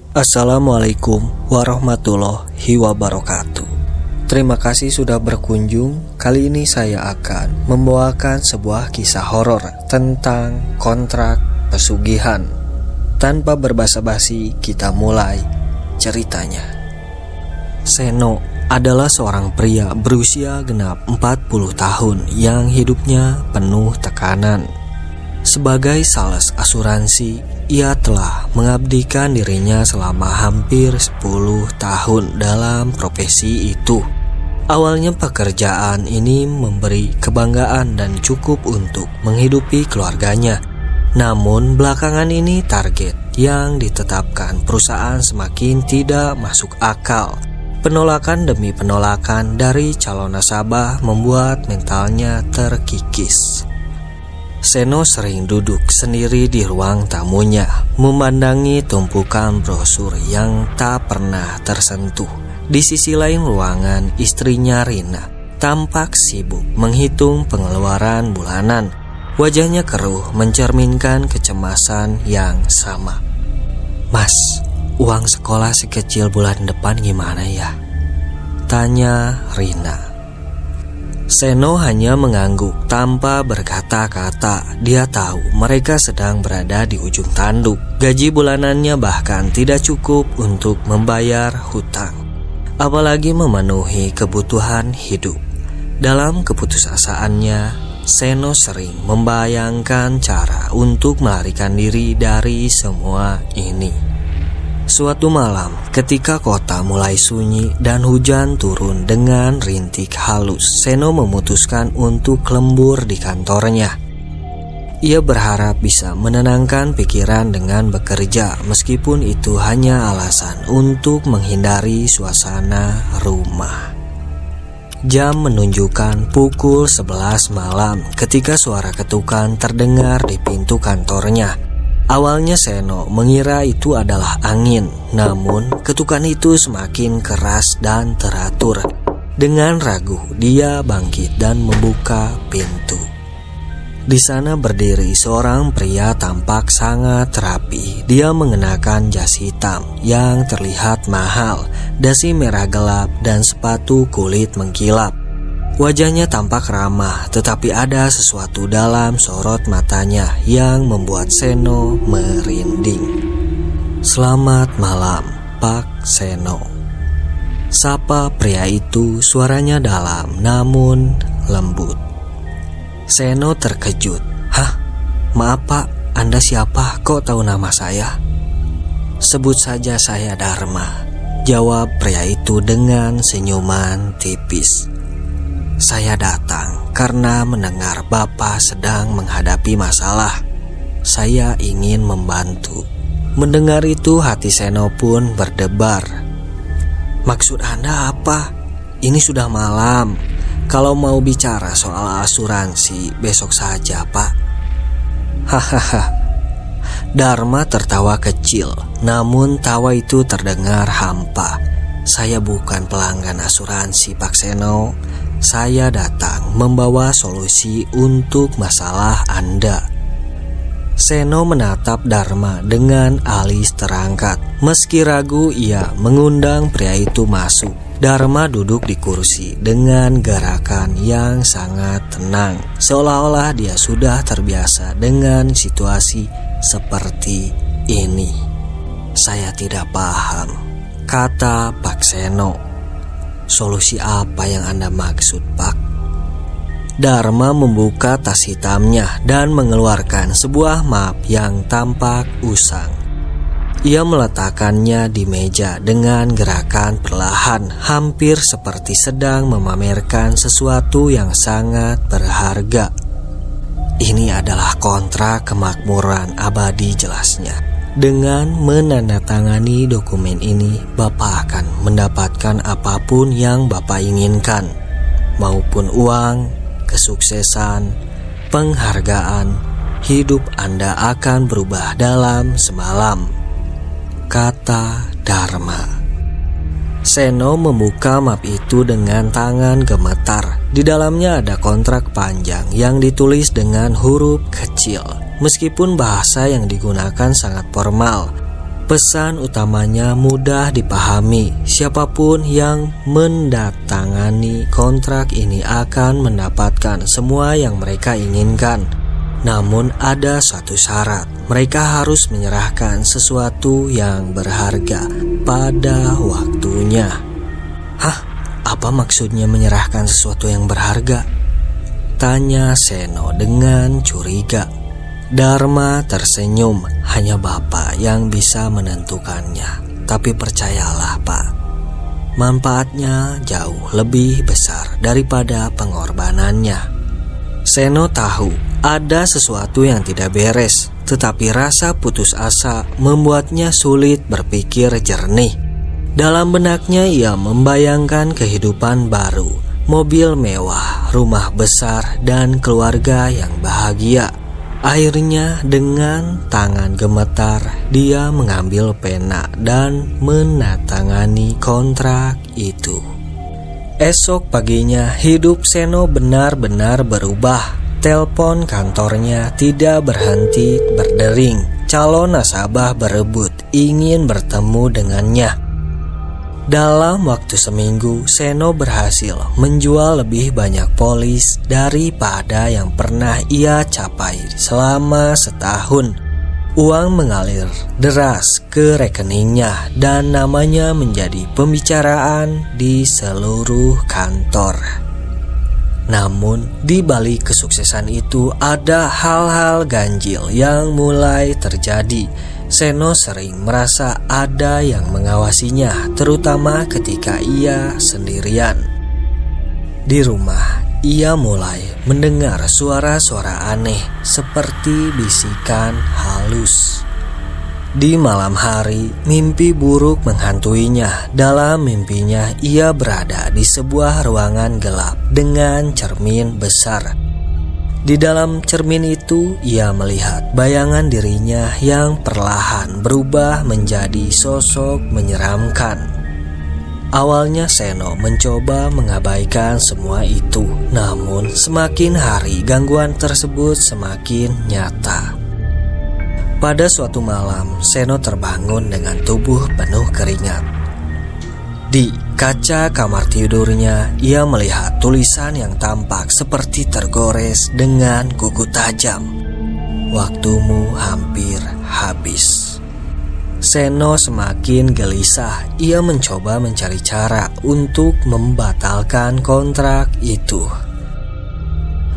Assalamualaikum warahmatullahi wabarakatuh. Terima kasih sudah berkunjung. Kali ini saya akan membawakan sebuah kisah horor tentang kontrak pesugihan. Tanpa berbasa-basi, kita mulai ceritanya. Seno adalah seorang pria berusia genap 40 tahun yang hidupnya penuh tekanan. Sebagai sales asuransi, ia telah mengabdikan dirinya selama hampir 10 tahun dalam profesi itu. Awalnya pekerjaan ini memberi kebanggaan dan cukup untuk menghidupi keluarganya. Namun belakangan ini target yang ditetapkan perusahaan semakin tidak masuk akal. Penolakan demi penolakan dari calon nasabah membuat mentalnya terkikis. Seno sering duduk sendiri di ruang tamunya, memandangi tumpukan brosur yang tak pernah tersentuh. Di sisi lain ruangan, istrinya Rina tampak sibuk menghitung pengeluaran bulanan. Wajahnya keruh mencerminkan kecemasan yang sama. "Mas, uang sekolah sekecil bulan depan gimana ya?" tanya Rina. Seno hanya mengangguk tanpa berkata-kata. Dia tahu mereka sedang berada di ujung tanduk. Gaji bulanannya bahkan tidak cukup untuk membayar hutang, apalagi memenuhi kebutuhan hidup. Dalam keputusasaannya, Seno sering membayangkan cara untuk melarikan diri dari semua ini. Suatu malam, ketika kota mulai sunyi dan hujan turun dengan rintik halus, Seno memutuskan untuk lembur di kantornya. Ia berharap bisa menenangkan pikiran dengan bekerja, meskipun itu hanya alasan untuk menghindari suasana rumah. Jam menunjukkan pukul 11 malam ketika suara ketukan terdengar di pintu kantornya. Awalnya Seno mengira itu adalah angin, namun ketukan itu semakin keras dan teratur. Dengan ragu, dia bangkit dan membuka pintu. Di sana berdiri seorang pria tampak sangat rapi. Dia mengenakan jas hitam yang terlihat mahal, dasi merah gelap, dan sepatu kulit mengkilap. Wajahnya tampak ramah, tetapi ada sesuatu dalam sorot matanya yang membuat Seno merinding. "Selamat malam, Pak Seno," sapa pria itu, suaranya dalam namun lembut. Seno terkejut. "Hah? Maaf Pak, Anda siapa? Kok tahu nama saya?" "Sebut saja saya Dharma," jawab pria itu dengan senyuman tipis. "Saya datang karena mendengar Bapak sedang menghadapi masalah. Saya ingin membantu." Mendengar itu hati Seno pun berdebar. "Maksud Anda apa? Ini sudah malam. Kalau mau bicara soal asuransi besok saja Pak." Hahaha. Dharma tertawa kecil, namun tawa itu terdengar hampa. "Saya bukan pelanggan asuransi Pak Seno. Saya datang membawa solusi untuk masalah Anda." Seno menatap Dharma dengan alis terangkat. Meski ragu, ia mengundang pria itu masuk. Dharma duduk di kursi dengan gerakan yang sangat tenang, seolah-olah dia sudah terbiasa dengan situasi seperti ini. "Saya tidak paham," kata Pak Seno. "Solusi apa yang Anda maksud, Pak?" Dharma membuka tas hitamnya dan mengeluarkan sebuah map yang tampak usang. Ia meletakkannya di meja dengan gerakan perlahan, hampir seperti sedang memamerkan sesuatu yang sangat berharga. "Ini adalah kontrak kemakmuran abadi," jelasnya. "Dengan menandatangani dokumen ini, Bapak akan mendapatkan apapun yang Bapak inginkan, maupun uang, kesuksesan, penghargaan. Hidup Anda akan berubah dalam semalam," kata Dharma. Seno membuka map itu dengan tangan gemetar. Di dalamnya ada kontrak panjang yang ditulis dengan huruf kecil. Meskipun bahasa yang digunakan sangat formal, Pesan utamanya mudah dipahami. Siapapun yang mendatangani kontrak ini akan mendapatkan semua yang mereka inginkan. Namun ada satu syarat, mereka harus menyerahkan sesuatu yang berharga pada waktunya. Hah? Apa maksudnya menyerahkan sesuatu yang berharga? Tanya Seno dengan curiga. Dharma tersenyum, hanya Bapak yang bisa menentukannya. Tapi percayalah Pak, manfaatnya jauh lebih besar daripada pengorbanannya. Seno tahu ada sesuatu yang tidak beres, tetapi rasa putus asa membuatnya sulit berpikir jernih. Dalam benaknya ia membayangkan kehidupan baru, mobil mewah, rumah besar, dan keluarga yang bahagia. Akhirnya dengan tangan gemetar dia mengambil pena dan menandatangani kontrak itu. Esok paginya hidup Seno benar-benar berubah. Telepon kantornya tidak berhenti berdering. Calon nasabah berebut ingin bertemu dengannya. Dalam waktu seminggu, Seno berhasil menjual lebih banyak polis daripada yang pernah ia capai selama setahun. Uang mengalir deras ke rekeningnya dan namanya menjadi pembicaraan di seluruh kantor. Namun, di balik kesuksesan itu ada hal-hal ganjil yang mulai terjadi. Seno sering merasa ada yang mengawasinya, terutama ketika ia sendirian. Di rumah, ia mulai mendengar suara-suara aneh seperti bisikan halus. Di malam hari, mimpi buruk menghantuinya. Dalam mimpinya, ia berada di sebuah ruangan gelap dengan cermin besar. Di dalam cermin itu, ia melihat bayangan dirinya yang perlahan berubah menjadi sosok menyeramkan. Awalnya Seno mencoba mengabaikan semua itu, namun semakin hari gangguan tersebut semakin nyata. Pada suatu malam, Seno terbangun dengan tubuh penuh keringat. Di kaca kamar tidurnya, ia melihat tulisan yang tampak seperti tergores dengan kuku tajam. Waktumu hampir habis. Seno semakin gelisah. Ia mencoba mencari cara untuk membatalkan kontrak itu.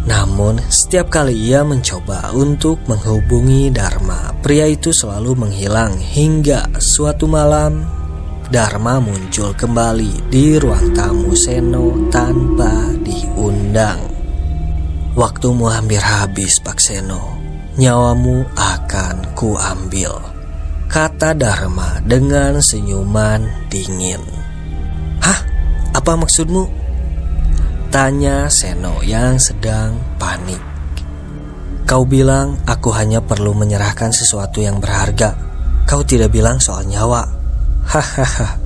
Namun, setiap kali ia mencoba untuk menghubungi Dharma, pria itu selalu menghilang hingga suatu malam Dharma muncul kembali di ruang tamu Seno tanpa diundang. Waktumu hampir habis, Pak Seno. Nyawamu akan kuambil, kata Dharma dengan senyuman dingin. Hah? Apa maksudmu? Tanya Seno yang sedang panik. Kau bilang aku hanya perlu menyerahkan sesuatu yang berharga. Kau tidak bilang soal nyawa. Hahaha.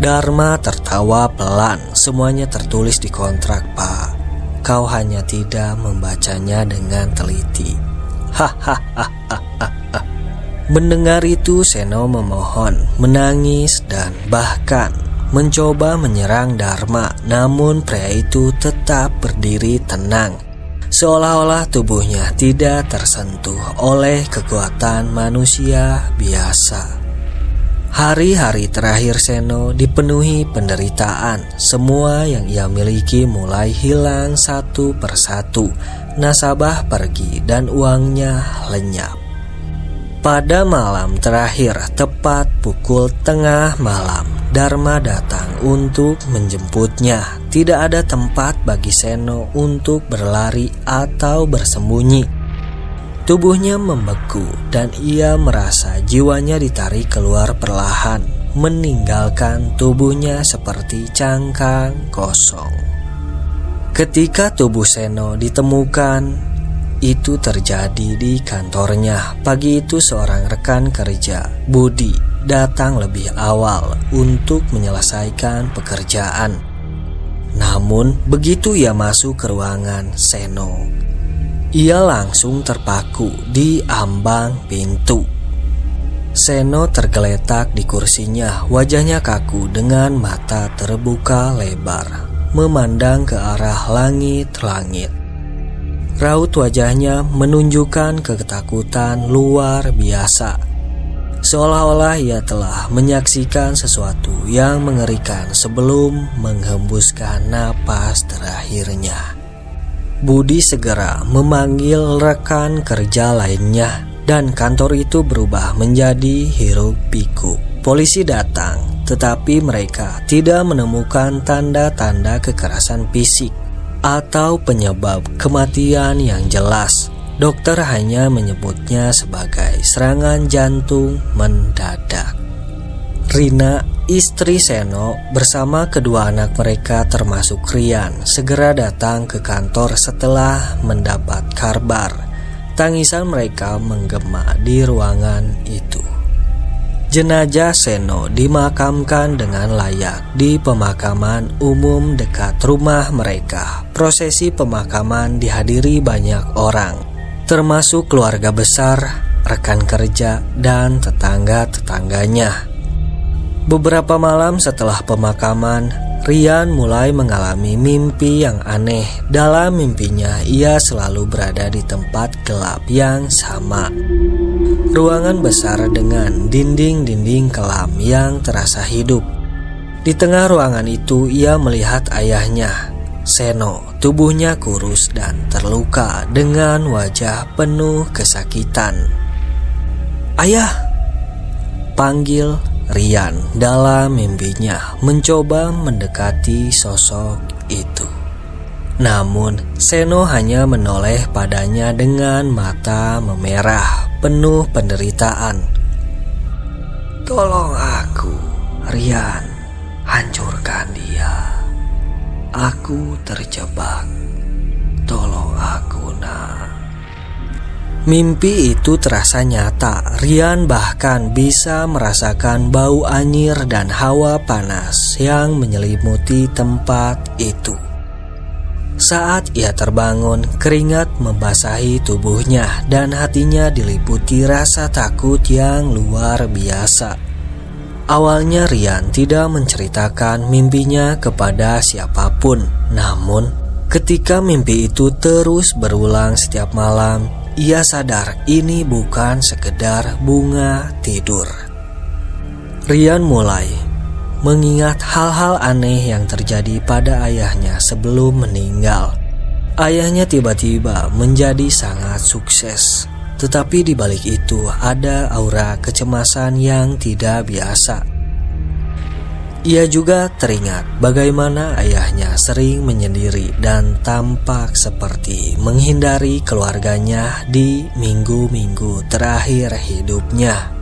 Dharma tertawa pelan. Semuanya tertulis di kontrak, Pak. Kau hanya tidak membacanya dengan teliti. Hahaha. Mendengar itu, Seno memohon, menangis, dan bahkan mencoba menyerang Dharma. Namun pria itu tetap berdiri tenang, seolah-olah tubuhnya tidak tersentuh oleh kekuatan manusia biasa. Hari-hari terakhir Seno dipenuhi penderitaan. Semua yang ia miliki mulai hilang satu persatu. Nasabah pergi dan uangnya lenyap. Pada malam terakhir, tepat pukul tengah malam, Dharma datang untuk menjemputnya. Tidak ada tempat bagi Seno untuk berlari atau bersembunyi. Tubuhnya membeku dan ia merasa jiwanya ditarik keluar perlahan, meninggalkan tubuhnya seperti cangkang kosong. Ketika tubuh Seno ditemukan, itu terjadi di kantornya. Pagi itu seorang rekan kerja, Budi, datang lebih awal untuk menyelesaikan pekerjaan. Namun begitu ia masuk ke ruangan Seno, ia langsung terpaku di ambang pintu. Seno tergeletak di kursinya, wajahnya kaku dengan mata terbuka lebar, memandang ke arah langit-langit. Raut wajahnya menunjukkan ketakutan luar biasa, seolah-olah ia telah menyaksikan sesuatu yang mengerikan sebelum menghembuskan napas terakhirnya. Budi segera memanggil rekan kerja lainnya, dan kantor itu berubah menjadi hiruk-pikuk. Polisi datang, tetapi mereka tidak menemukan tanda-tanda kekerasan fisik atau penyebab kematian yang jelas. Dokter hanya menyebutnya sebagai serangan jantung mendadak. Rina, istri Seno, bersama kedua anak mereka termasuk Rian, segera datang ke kantor setelah mendapat kabar. Tangisan mereka menggema di ruangan itu. Jenazah Seno dimakamkan dengan layak di pemakaman umum dekat rumah mereka. Prosesi pemakaman dihadiri banyak orang, termasuk keluarga besar, rekan kerja, dan tetangga-tetangganya. Beberapa malam setelah pemakaman, Rian mulai mengalami mimpi yang aneh. Dalam mimpinya, ia selalu berada di tempat gelap yang sama. Ruangan besar dengan dinding-dinding kelam yang terasa hidup. Di tengah ruangan itu, ia melihat ayahnya, Seno. Tubuhnya kurus dan terluka dengan wajah penuh kesakitan. "Ayah!" panggil Rian dalam mimpinya, mencoba mendekati sosok itu. Namun Seno hanya menoleh padanya dengan mata memerah penuh penderitaan. "Tolong aku, Rian, hancurkan dia. Aku terjebak. Tolong aku, nak." Mimpi itu terasa nyata. Rian bahkan bisa merasakan bau anyir dan hawa panas yang menyelimuti tempat itu. Saat ia terbangun, keringat membasahi tubuhnya dan hatinya diliputi rasa takut yang luar biasa. Awalnya Rian tidak menceritakan mimpinya kepada siapapun. Namun, ketika mimpi itu terus berulang setiap malam, ia sadar ini bukan sekedar bunga tidur. Rian mulai mengingat hal-hal aneh yang terjadi pada ayahnya sebelum meninggal. Ayahnya tiba-tiba menjadi sangat sukses, tetapi di balik itu ada aura kecemasan yang tidak biasa. Ia juga teringat bagaimana ayahnya sering menyendiri dan tampak seperti menghindari keluarganya di minggu-minggu terakhir hidupnya.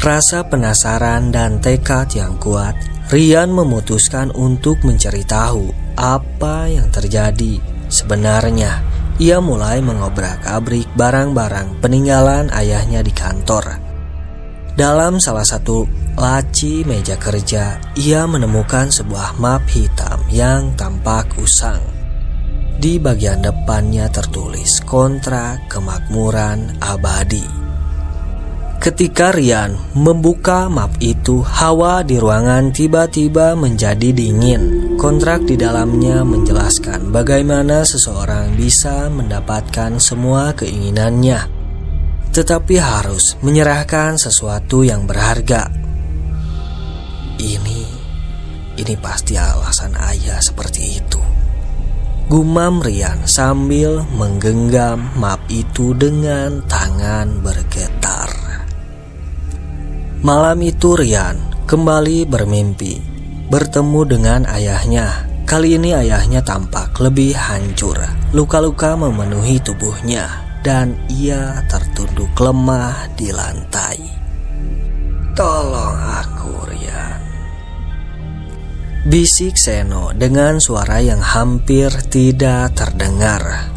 Rasa penasaran dan tekad yang kuat, Rian memutuskan untuk mencari tahu apa yang terjadi sebenarnya. Ia mulai mengobrak-abrik barang-barang peninggalan ayahnya di kantor. Dalam salah satu laci meja kerja, ia menemukan sebuah map hitam yang tampak usang. Di bagian depannya tertulis kontrak kemakmuran abadi. Ketika Rian membuka map itu, hawa di ruangan tiba-tiba menjadi dingin. Kontrak di dalamnya menjelaskan bagaimana seseorang bisa mendapatkan semua keinginannya, tetapi harus menyerahkan sesuatu yang berharga. Ini pasti alasan ayah seperti itu, gumam Rian sambil menggenggam map itu dengan tangan bergetar. Malam itu Rian kembali bermimpi bertemu dengan ayahnya. Kali ini ayahnya tampak lebih hancur. Luka-luka memenuhi tubuhnya dan ia tertunduk lemah di lantai. "Tolong aku, Rian," bisik Seno dengan suara yang hampir tidak terdengar.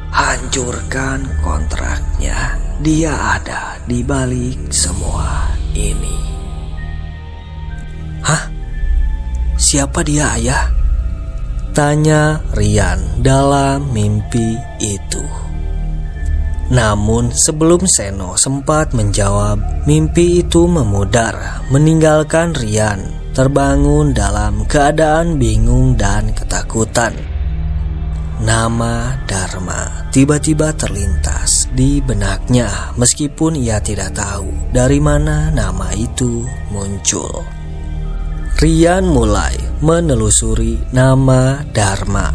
"Hancurkan kontraknya. Dia ada di balik semua ini." "Hah? Siapa dia, ayah?" tanya Rian dalam mimpi itu. Namun sebelum Seno sempat menjawab, mimpi itu memudar, meninggalkan Rian terbangun dalam keadaan bingung dan ketakutan. Nama Dharma tiba-tiba terlintas di benaknya meskipun ia tidak tahu dari mana nama itu muncul. Rian mulai menelusuri nama Dharma.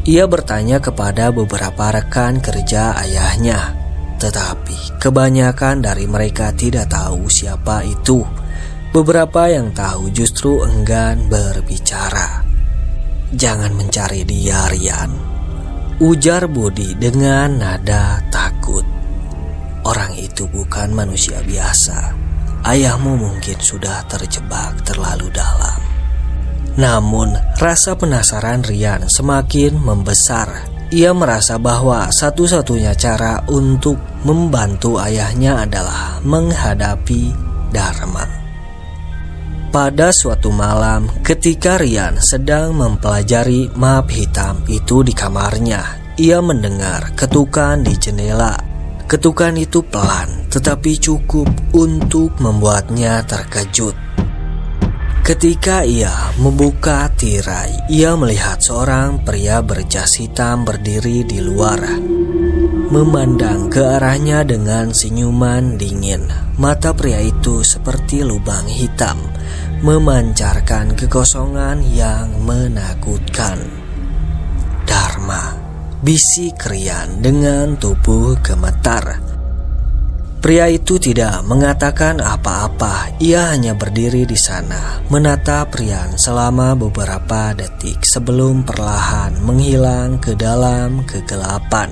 Ia bertanya kepada beberapa rekan kerja ayahnya, tetapi kebanyakan dari mereka tidak tahu siapa itu. Beberapa yang tahu justru enggan berbicara. "Jangan mencari dia, Rian," ujar Budi dengan nada takut. "Orang itu bukan manusia biasa. Ayahmu mungkin sudah terjebak terlalu dalam." Namun rasa penasaran Rian semakin membesar. Ia merasa bahwa satu-satunya cara untuk membantu ayahnya adalah menghadapi Dharma. Pada suatu malam ketika Rian sedang mempelajari map hitam itu di kamarnya, ia mendengar ketukan di jendela. Ketukan itu pelan tetapi cukup untuk membuatnya terkejut. Ketika ia membuka tirai, ia melihat seorang pria berjas hitam berdiri di luar, memandang ke arahnya dengan senyuman dingin. Mata pria itu seperti lubang hitam, memancarkan kekosongan yang menakutkan. "Dharma," bisik Rian dengan tubuh gemetar. Pria itu tidak mengatakan apa-apa. Ia hanya berdiri di sana, menatap Rian selama beberapa detik sebelum perlahan menghilang ke dalam kegelapan.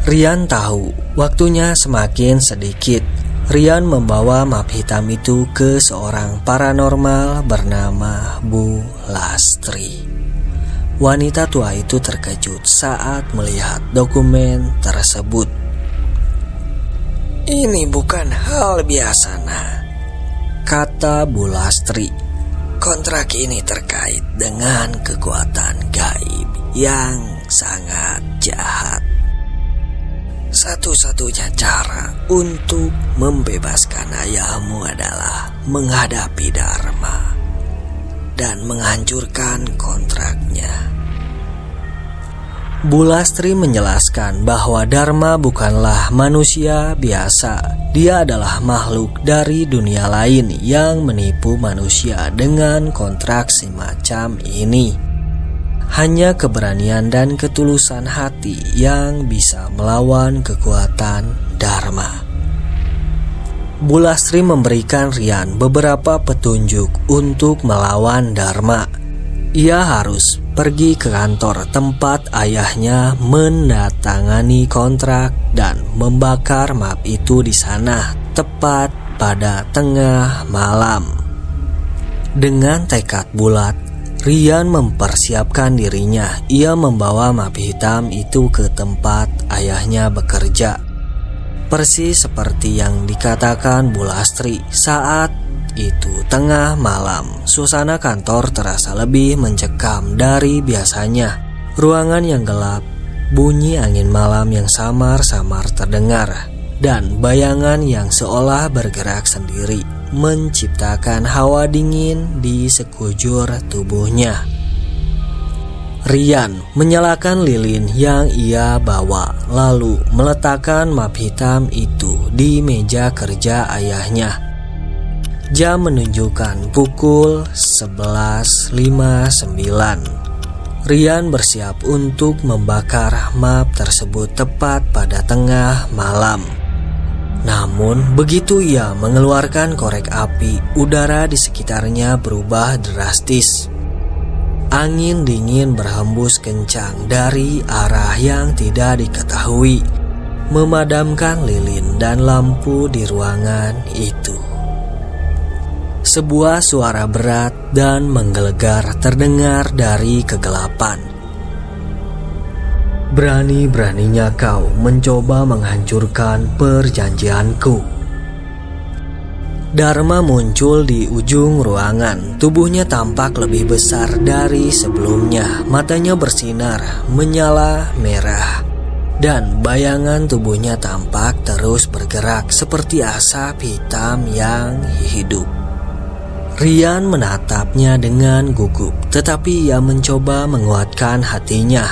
Rian tahu waktunya semakin sedikit. Rian membawa map hitam itu ke seorang paranormal bernama Bu Lastri. Wanita tua itu terkejut saat melihat dokumen tersebut. "Ini bukan hal biasa, Nah," kata Bu Lastri. "Kontrak ini terkait dengan kekuatan gaib yang sangat jahat. Satu-satunya cara untuk membebaskan ayahmu adalah menghadapi Dharma dan menghancurkan kontraknya." Bu Lastri menjelaskan bahwa Dharma bukanlah manusia biasa. Dia adalah makhluk dari dunia lain yang menipu manusia dengan kontrak semacam ini. Hanya keberanian dan ketulusan hati yang bisa melawan kekuatan Dharma. Bu Lastri memberikan Rian beberapa petunjuk untuk melawan Dharma. Ia harus pergi ke kantor tempat ayahnya menandatangani kontrak dan membakar map itu di sana tepat pada tengah malam. Dengan tekad bulat, Rian mempersiapkan dirinya. Ia membawa map hitam itu ke tempat ayahnya bekerja. Persis seperti yang dikatakan Bu Lastri. Saat itu tengah malam, suasana kantor terasa lebih mencekam dari biasanya. Ruangan yang gelap, bunyi angin malam yang samar-samar terdengar, dan bayangan yang seolah bergerak sendiri menciptakan hawa dingin di sekujur tubuhnya. Rian menyalakan lilin yang ia bawa, lalu meletakkan map hitam itu di meja kerja ayahnya. Jam menunjukkan pukul 11.59. Rian bersiap untuk membakar map tersebut tepat pada tengah malam. Namun begitu ia mengeluarkan korek api, udara di sekitarnya berubah drastis. Angin dingin berhembus kencang dari arah yang tidak diketahui, memadamkan lilin dan lampu di ruangan itu. Sebuah suara berat dan menggelegar terdengar dari kegelapan. "Berani-beraninya kau mencoba menghancurkan perjanjianku." Dharma muncul di ujung ruangan. Tubuhnya tampak lebih besar dari sebelumnya. Matanya bersinar, menyala merah. dan bayangan tubuhnya tampak terus bergerak seperti asap hitam yang hidup. Rian menatapnya dengan gugup, tetapi ia mencoba menguatkan hatinya.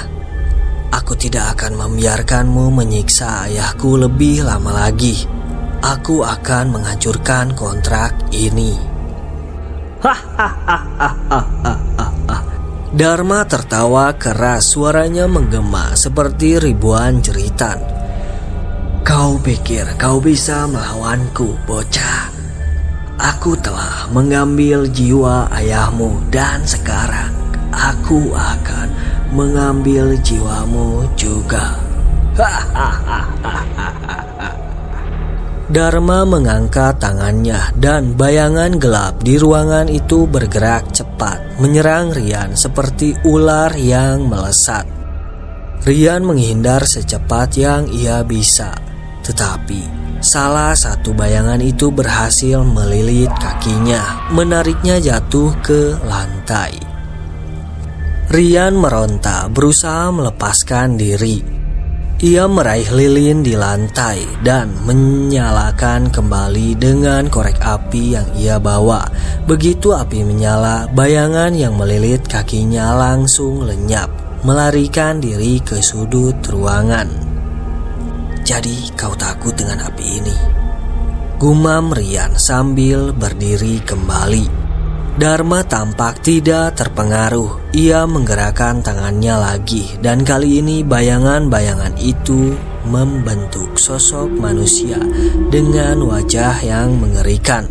Aku tidak akan membiarkanmu menyiksa ayahku lebih lama lagi. Aku akan menghancurkan kontrak ini. Dharma tertawa keras, suaranya menggema seperti ribuan jeritan. Kau pikir kau bisa melawanku, bocah? Aku telah mengambil jiwa ayahmu dan sekarang aku akan mengambil jiwamu juga. Dharma mengangkat tangannya dan bayangan gelap di ruangan itu bergerak cepat, menyerang Rian seperti ular yang melesat. Rian menghindar secepat yang ia bisa, tetapi salah satu bayangan itu berhasil melilit kakinya, menariknya jatuh ke lantai. Rian meronta, berusaha melepaskan diri. Ia meraih lilin di lantai dan menyalakan kembali dengan korek api yang ia bawa. Begitu api menyala, bayangan yang melilit kakinya langsung lenyap, melarikan diri ke sudut ruangan. Jadi kau takut dengan api ini? Gumam Rian sambil berdiri kembali. Dharma tampak tidak terpengaruh. Ia menggerakkan tangannya lagi, dan kali ini bayangan-bayangan itu membentuk sosok manusia dengan wajah yang mengerikan.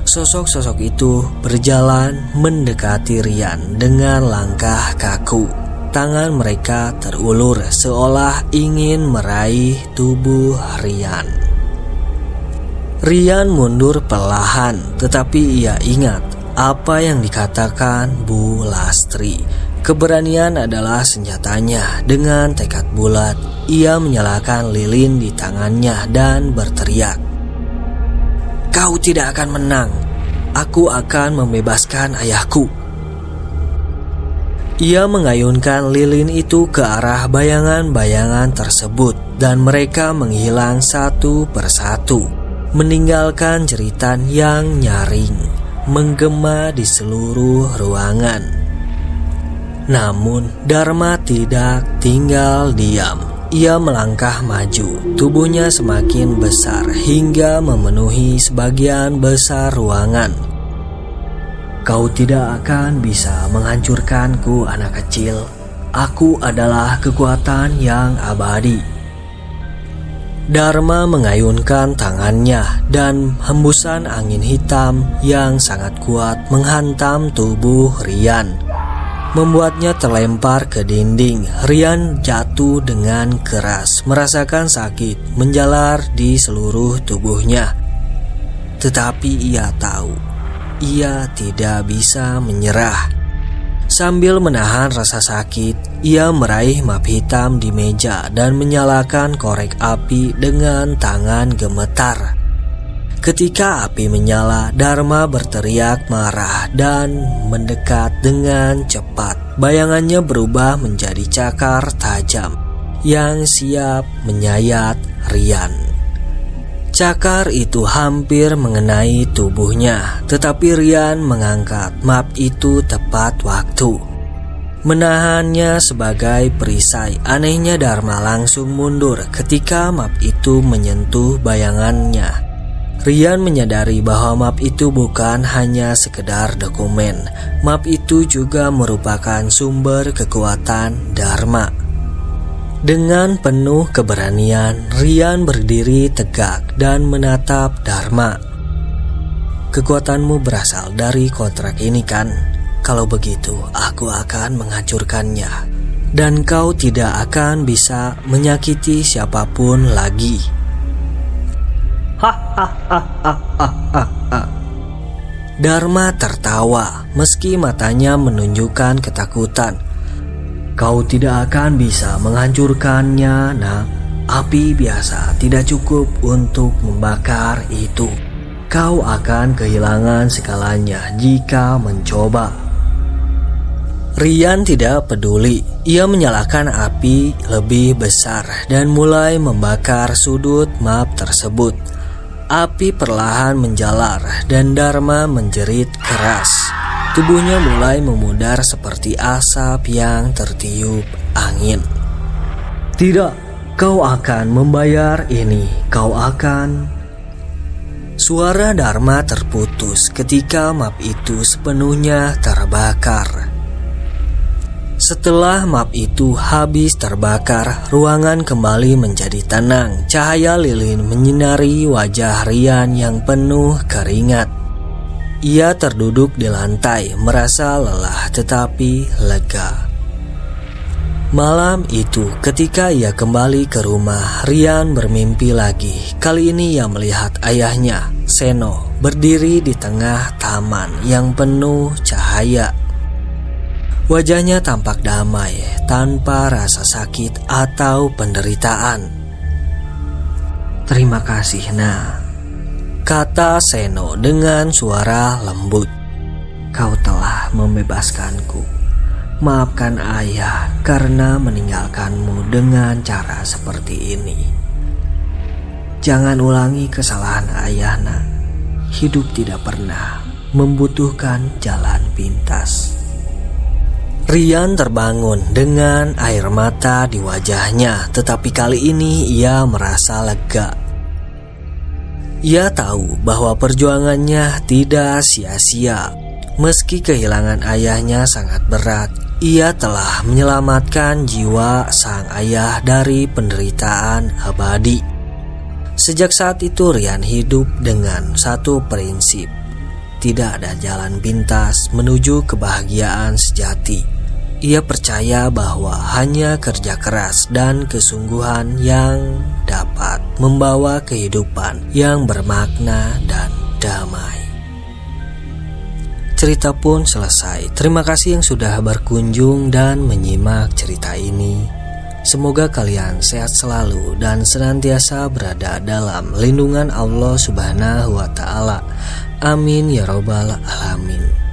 Sosok-sosok itu berjalan mendekati Rian dengan langkah kaku. Tangan mereka terulur seolah ingin meraih tubuh Rian. Rian mundur perlahan, tetapi ia ingat apa yang dikatakan Bu Lastri. Keberanian adalah senjatanya. Dengan tekad bulat, ia menyalakan lilin di tangannya dan berteriak, "Kau tidak akan menang. Aku akan membebaskan ayahku." Ia mengayunkan lilin itu ke arah bayangan-bayangan tersebut, dan mereka menghilang satu persatu, meninggalkan jeritan yang nyaring menggema di seluruh ruangan. Namun Dharma tidak tinggal diam. Ia melangkah maju, tubuhnya semakin besar hingga memenuhi sebagian besar ruangan. Kau tidak akan bisa menghancurkanku, anak kecil. Aku adalah kekuatan yang abadi. Dharma mengayunkan tangannya dan hembusan angin hitam yang sangat kuat menghantam tubuh Rian, membuatnya terlempar ke dinding. Rian jatuh dengan keras, merasakan sakit menjalar di seluruh tubuhnya. Tetapi ia tahu, ia tidak bisa menyerah. Sambil menahan rasa sakit, ia meraih map hitam di meja dan menyalakan korek api dengan tangan gemetar. Ketika api menyala, Dharma berteriak marah dan mendekat dengan cepat. Bayangannya berubah menjadi cakar tajam yang siap menyayat Rian. Cakar itu hampir mengenai tubuhnya, tetapi Rian mengangkat map itu tepat waktu, menahannya sebagai perisai. Anehnya Dharma langsung mundur ketika map itu menyentuh bayangannya. Rian menyadari bahwa map itu bukan hanya sekedar dokumen. Map itu juga merupakan sumber kekuatan Dharma. Dengan penuh keberanian, Rian berdiri tegak dan menatap Dharma. Kekuatanmu berasal dari kontrak ini kan? Kalau begitu, aku akan menghancurkannya. Dan kau tidak akan bisa menyakiti siapapun lagi. Dharma tertawa, meski matanya menunjukkan ketakutan. Kau tidak akan bisa menghancurkannya, nak. Api biasa tidak cukup untuk membakar itu. Kau akan kehilangan segalanya jika mencoba. Rian tidak peduli. Ia menyalakan api lebih besar dan mulai membakar sudut map tersebut. Api perlahan menjalar dan Dharma menjerit keras. Tubuhnya mulai memudar seperti asap yang tertiup angin. Tidak, kau akan membayar ini. Kau akan... Suara Dharma terputus ketika map itu sepenuhnya terbakar. Setelah map itu habis terbakar, ruangan kembali menjadi tenang. Cahaya lilin menyinari wajah Rian yang penuh keringat. Ia terduduk di lantai, merasa lelah tetapi lega. Malam itu, ketika ia kembali ke rumah, Rian bermimpi lagi. Kali ini ia melihat ayahnya, Seno, berdiri di tengah taman yang penuh cahaya. Wajahnya tampak damai, tanpa rasa sakit atau penderitaan. Terima kasih, Nak, kata Seno dengan suara lembut. Kau telah membebaskanku. Maafkan ayah karena meninggalkanmu dengan cara seperti ini. Jangan ulangi kesalahan ayah, Nak. Hidup tidak pernah membutuhkan jalan pintas. Rian terbangun dengan air mata di wajahnya, tetapi kali ini ia merasa lega. Ia tahu bahwa perjuangannya tidak sia-sia. Meski kehilangan ayahnya sangat berat, ia telah menyelamatkan jiwa sang ayah dari penderitaan abadi. Sejak saat itu Rian hidup dengan satu prinsip: tidak ada jalan pintas menuju kebahagiaan sejati. Ia percaya bahwa hanya kerja keras dan kesungguhan yang dapat membawa kehidupan yang bermakna dan damai. Cerita pun selesai. Terima kasih yang sudah berkunjung dan menyimak cerita ini. Semoga kalian sehat selalu dan senantiasa berada dalam lindungan Allah Subhanahu wa Ta'ala. Amin ya Rabbal Alamin.